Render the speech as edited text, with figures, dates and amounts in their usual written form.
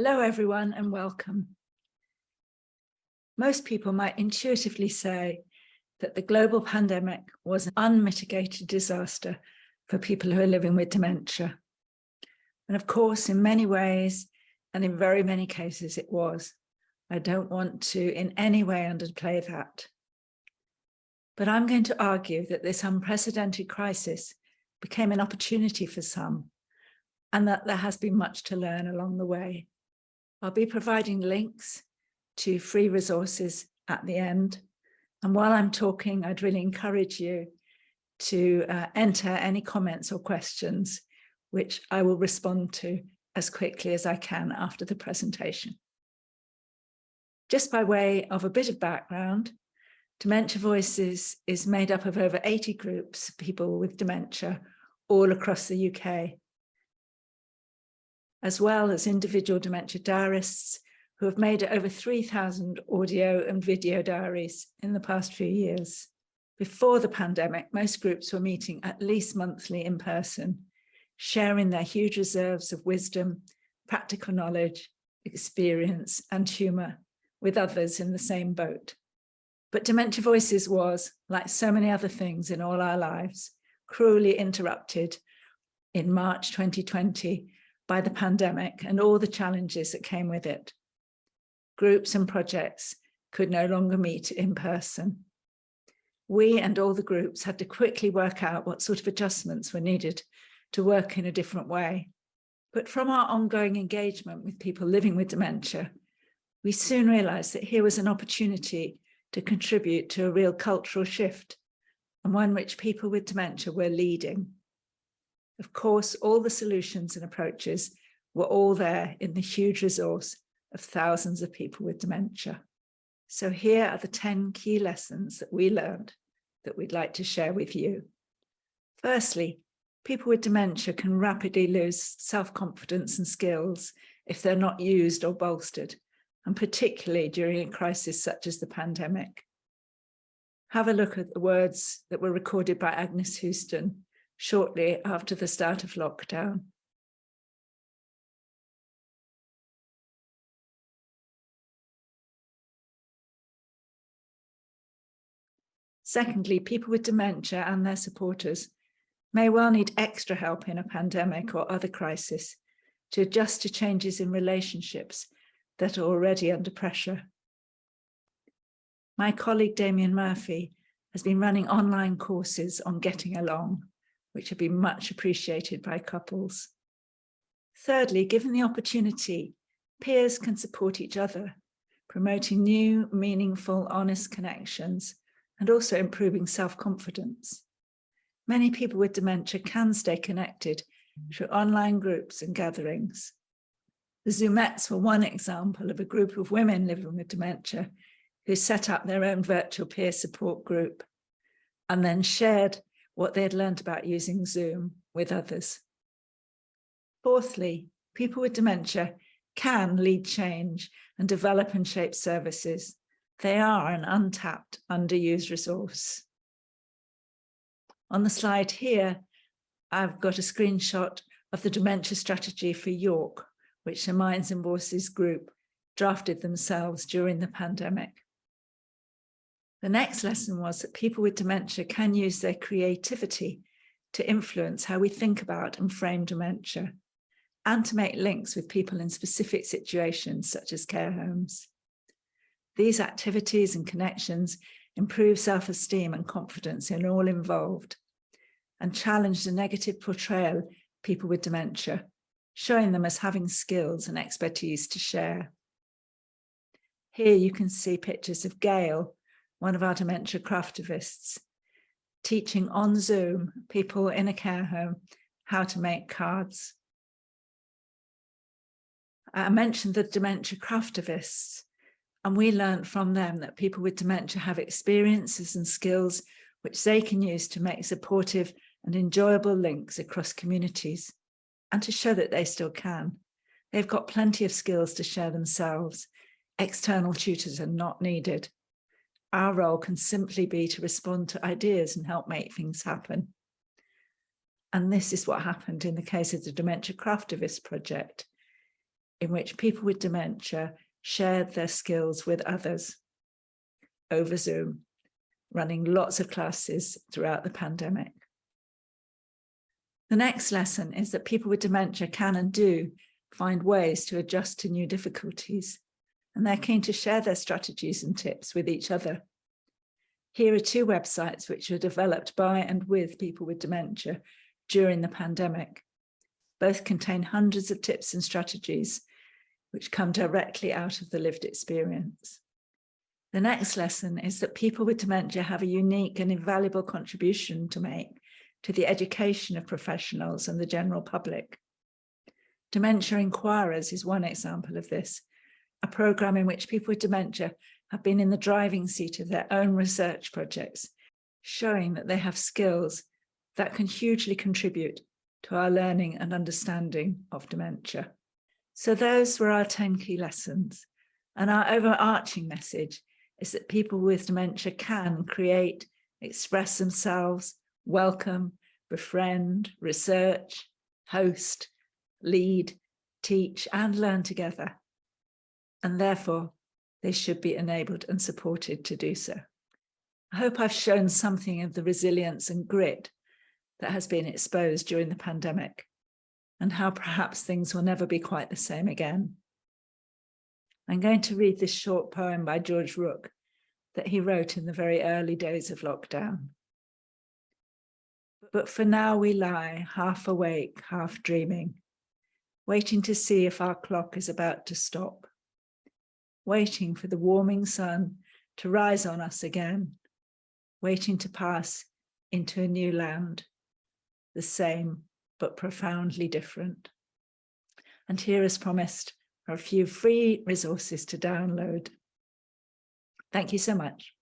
Hello, everyone, and welcome. Most people might intuitively say that the global pandemic was an unmitigated disaster for people who are living with dementia. And of course, in many ways, and in very many cases, it was. I don't want to in any way underplay that. But I'm going to argue that this unprecedented crisis became an opportunity for some, and that there has been much to learn along the way. I'll be providing links to free resources at the end. And while I'm talking, I'd really encourage you to enter any comments or questions, which I will respond to as quickly as I can after the presentation. Just by way of a bit of background, Dementia Voices is made up of over 80 groups of people with dementia all across the UK, as well as individual dementia diarists who have made over 3,000 audio and video diaries in the past few years. Before the pandemic, most groups were meeting at least monthly in person, sharing their huge reserves of wisdom, practical knowledge, experience, and humour with others in the same boat. But Dementia Voices was, like so many other things in all our lives, cruelly interrupted in March 2020 by the pandemic and all the challenges that came with it. Groups and projects could no longer meet in person. We and all the groups had to quickly work out what sort of adjustments were needed to work in a different way. But from our ongoing engagement with people living with dementia, we soon realized that here was an opportunity to contribute to a real cultural shift, and one which people with dementia were leading. Of course, all the solutions and approaches were all there in the huge resource of thousands of people with dementia. So here are the 10 key lessons that we learned that we'd like to share with you. Firstly, people with dementia can rapidly lose self-confidence and skills if they're not used or bolstered, and particularly during a crisis such as the pandemic. Have a look at the words that were recorded by Agnes Houston shortly after the start of lockdown. Secondly, people with dementia and their supporters may well need extra help in a pandemic or other crisis to adjust to changes in relationships that are already under pressure. My colleague Damien Murphy has been running online courses on getting along, which have been much appreciated by couples. Thirdly, given the opportunity, peers can support each other, promoting new, meaningful, honest connections, and also improving self-confidence. Many people with dementia can stay connected through online groups and gatherings. The Zoomettes were one example of a group of women living with dementia who set up their own virtual peer support group and then shared what they had learned about using Zoom with others. Fourthly, people with dementia can lead change and develop and shape services. They are an untapped, underused resource. On the slide here, I've got a screenshot of the dementia strategy for York, which the Minds and Voices group drafted themselves during the pandemic. The next lesson was that people with dementia can use their creativity to influence how we think about and frame dementia, and to make links with people in specific situations such as care homes. These activities and connections improve self-esteem and confidence in all involved, and challenge the negative portrayal of people with dementia, showing them as having skills and expertise to share. Here you can see pictures of Gail, one of our dementia craftivists, teaching on Zoom people in a care home how to make cards. I mentioned the dementia craftivists, and we learned from them that people with dementia have experiences and skills which they can use to make supportive and enjoyable links across communities, and to show that they still can. They've got plenty of skills to share themselves. External tutors are not needed. Our role can simply be to respond to ideas and help make things happen. And this is what happened in the case of the Dementia Craftivist project. in which people with dementia shared their skills with others over Zoom, running lots of classes throughout the pandemic. The next lesson is that people with dementia can and do find ways to adjust to new difficulties, and they're keen to share their strategies and tips with each other. Here are 2 websites which were developed by and with people with dementia during the pandemic. Both contain hundreds of tips and strategies which come directly out of the lived experience. The next lesson is that people with dementia have a unique and invaluable contribution to make to the education of professionals and the general public. Dementia Inquirers is one example of this, a programme in which people with dementia have been in the driving seat of their own research projects, showing that they have skills that can hugely contribute to our learning and understanding of dementia. So those were our 10 key lessons. And our overarching message is that people with dementia can create, express themselves, welcome, befriend, research, host, lead, teach, and learn together. And therefore, they should be enabled and supported to do so. I hope I've shown something of the resilience and grit that has been exposed during the pandemic, and how perhaps things will never be quite the same again. I'm going to read this short poem by George Rook that he wrote in the very early days of lockdown. But for now we lie, half awake, half dreaming, waiting to see if our clock is about to stop, waiting for the warming sun to rise on us again, waiting to pass into a new land, the same but profoundly different. And here, as promised, are a few free resources to download. Thank you so much.